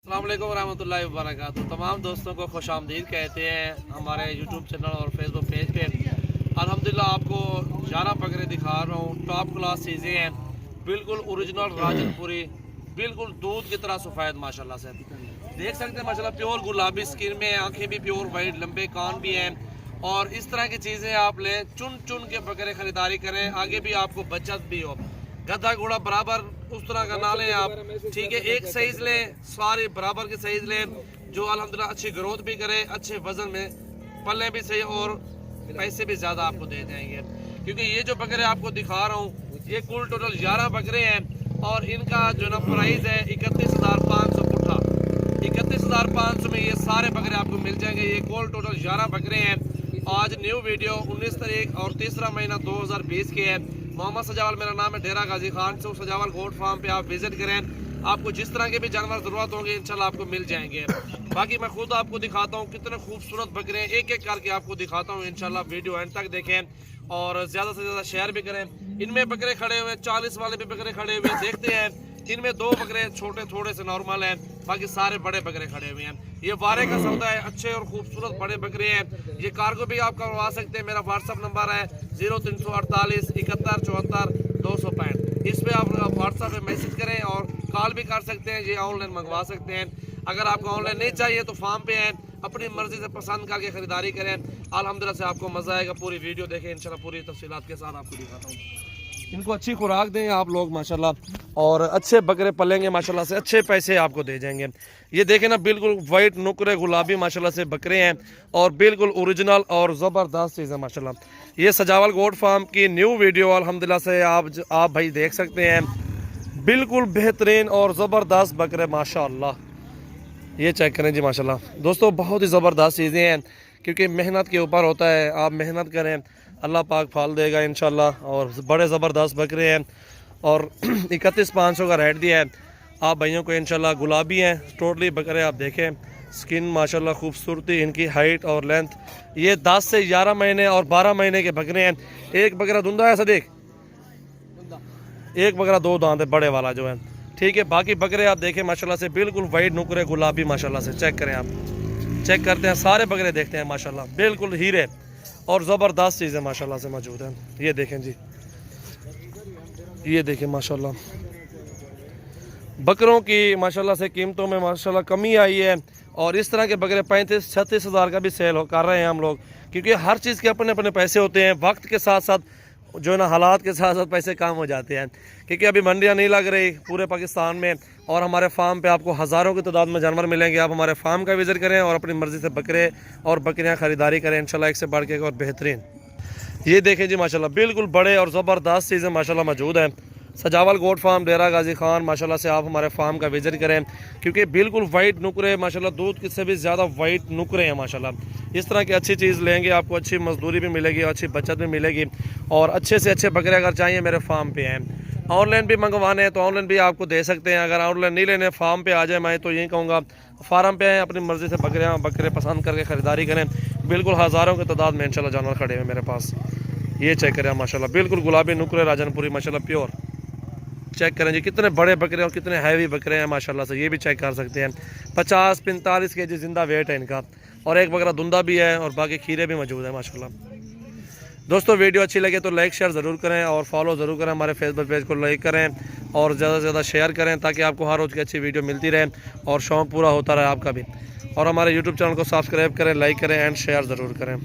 अस्सलाम वालेकुम रहमतुल्लाहि व बरकातहू। तमाम दोस्तों को खुश आमदीद कहते हैं हमारे यूट्यूब चैनल और फेसबुक पेज पे। अल्हम्दुलिल्लाह आपको 11 बकरे दिखा रहा हूँ। टॉप क्लास चीज़ें हैं, बिल्कुल ओरिजिनल राजनपुरी, बिल्कुल दूध की तरह सफ़ेद माशाल्लाह से देख सकते हैं। माशाल्लाह प्योर गुलाबी स्किन में, आंखें भी प्योर वाइट, लंबे कान भी हैं। और इस तरह की चीज़ें आप लें, चुन चुन के बकरे ख़रीदारी करें, आगे भी आपको बचत भी हो। गधा घोड़ा बराबर उस तरह का ना लें आप, ठीक है। एक साइज़ लें, सारे बराबर के साइज़ लें जो अल्हम्दुलिल्लाह अच्छी ग्रोथ भी करे, अच्छे वजन में पल्ले भी सही और पैसे भी ज़्यादा आपको दे देंगे। क्योंकि ये जो बकरे आपको दिखा रहा हूँ ये कुल टोटल 11 बकरे हैं और इनका जो ना प्राइस है 31,500 पुट्ठा। 31,500 में ये सारे बकरे आपको मिल जाएंगे। ये कुल टोटल 11 बकरे हैं। आज न्यू वीडियो 19 तारीख और तीसरा महीना 2020 के है। मोहम्मद सजावल मेरा नाम है, डेरा गाजी खान से। सजावल गोट फार्म पे आप विजिट करें, आपको जिस तरह के भी जानवर ज़रूरत होंगे इंशाल्लाह आपको मिल जाएंगे। बाकी मैं खुद आपको दिखाता हूँ कितने खूबसूरत बकरे हैं, एक एक करके आपको दिखाता हूँ। इंशाल्लाह वीडियो एंड तक देखें और ज़्यादा से ज़्यादा शेयर भी करें। इनमें बकरे खड़े हुए हैं, 40 वाले भी बकरे खड़े हुए हैं, देखते हैं। इनमें 2 बकरे छोटे थोड़े से नॉर्मल हैं, बाकी सारे बड़े बकरे खड़े हुए हैं। ये वारे का सौदा है, अच्छे और खूबसूरत बड़े बकरे हैं। ये कार्गो भी आप करवा सकते हैं। मेरा व्हाट्सअप नंबर है 0348 71 74 265। इस पर आप व्हाट्सअप पे मैसेज करें और कॉल भी कर सकते हैं। ये ऑनलाइन मंगवा सकते हैं। अगर आपको ऑनलाइन नहीं चाहिए तो फार्म पे हैं, अपनी मर्जी से पसंद करके ख़रीदारी करें। अल्हम्दुलिल्लाह से आपको मज़ा आएगा। पूरी वीडियो देखें, इंशाल्लाह पूरी तफसीलात के साथ आपको दिखाता हूँ। इनको अच्छी खुराक दें आप लोग माशाल्लाह, और अच्छे बकरे पलेंगे माशाल्लाह से, अच्छे पैसे आपको दे जाएंगे। ये देखें ना, बिल्कुल वाइट नुकरे गुलाबी माशाल्लाह से बकरे हैं और बिल्कुल ओरिजिनल और ज़बरदस्त चीज़ है माशाल्लाह। ये सजावल गोट फार्म की न्यू वीडियो अल्हम्दुलिल्लाह से आप भाई देख सकते हैं। बिल्कुल बेहतरीन और ज़बरदस्त बकरे माशाल्लाह। ये चेक करें जी माशाल्लाह। दोस्तों बहुत ही ज़बरदस्त चीज़ें हैं, क्योंकि मेहनत के ऊपर होता है। आप मेहनत करें, अल्लाह पाक फल देगा इंशाल्लाह। और बड़े ज़बरदस्त बकरे हैं और 31,500 का रेट दिया है आप भाइयों को इंशाल्लाह। गुलाबी हैं टोटली बकरे, आप देखें स्किन माशाल्लाह, खूबसूरती इनकी, हाइट और लेंथ। ये 10 से 11 महीने और 12 महीने के बकरे हैं। एक बकरा धुंधा है, ऐसा देख, एक बकरा 2 दांत है बड़े वाला जो है, ठीक है। बाकी बकरे आप देखें माशाल्लाह से बिल्कुल वाइट नुकरे गुलाबी माशाल्लाह से। चेक करें आप, चेक करते हैं सारे बकरे, देखते हैं माशाल्लाह बिल्कुल हीरे और ज़बरदस्त चीज़ें माशाल्लाह से मौजूद हैं। ये देखें जी, ये देखें माशाल्लाह बकरों की माशाल्लाह से कीमतों में माशाल्लाह कमी आई है। और इस तरह के बकरे 35-36 हज़ार का भी सेल कर रहे हैं हम लोग, क्योंकि हर चीज़ के अपने अपने पैसे होते हैं। वक्त के साथ साथ जो है ना, हालात के साथ साथ पैसे कम हो जाते हैं, क्योंकि अभी मंडियाँ नहीं लग रही पूरे पाकिस्तान में। और हमारे फार्म पे आपको हज़ारों की तादाद में जानवर मिलेंगे। आप हमारे फार्म का विज़िट करें और अपनी मर्ज़ी से बकरे और बकरियाँ ख़रीदारी करें इंशाल्लाह, एक से बढ़ के और बेहतरीन। ये देखें जी माशाल्लाह, बिल्कुल बड़े और ज़बरदस्त चीज़ें माशाल्लाह मौजूद हैं। सजावल गोट फार्म, डेरा गाजी खान माशाल्लाह से आप हमारे फार्म का विज़िट करें, क्योंकि बिल्कुल वाइट नुकरे माशाल्लाह, दूध से भी ज़्यादा वाइट नुकरे हैं माशाल्लाह। इस तरह की अच्छी चीज़ लेंगे आपको अच्छी मजदूरी भी मिलेगी, अच्छी बचत भी मिलेगी। और अच्छे से अच्छे बकरे अगर चाहिए मेरे फार्म पे हैं। ऑनलाइन भी मंगवाने हैं तो ऑनलाइन भी आपको दे सकते हैं। अगर ऑनलाइन नहीं लेने, फार्म पे आ जाए, मैं तो यही कहूँगा फार्म पे आएँ, अपनी मर्ज़ी से बकरे पसंद करके ख़रीदारी करें। बिल्कुल हज़ारों की तादाद में इंशाल्लाह जानवर खड़े हुए मेरे पास। ये चेक करें माशाल्लाह, बिल्कुल गुलाबी नुकरे राजनपुरी माशाल्लाह प्योर। चेक करें जी कितने बड़े बकरे और कितने हैवी बकरे हैं माशाल्लाह से। ये भी चेक कर सकते हैं। 50-45 केजी ज़िंदा वेट है इनका, और एक बकरा धुंधा भी है और बाकी खीरे भी मौजूद है माशाल्लाह। दोस्तों वीडियो अच्छी लगे तो लाइक शेयर ज़रूर करें और फॉलो ज़रूर करें। हमारे फेसबुक पेज को लाइक करें और ज़्यादा से ज़्यादा शेयर करें, ताकि आपको हर रोज़ की अच्छी वीडियो मिलती रहे और शौक़ पूरा होता रहे आपका भी। और हमारे यूट्यूब चैनल को सब्सक्राइब करें, लाइक करें एंड शेयर ज़रूर करें।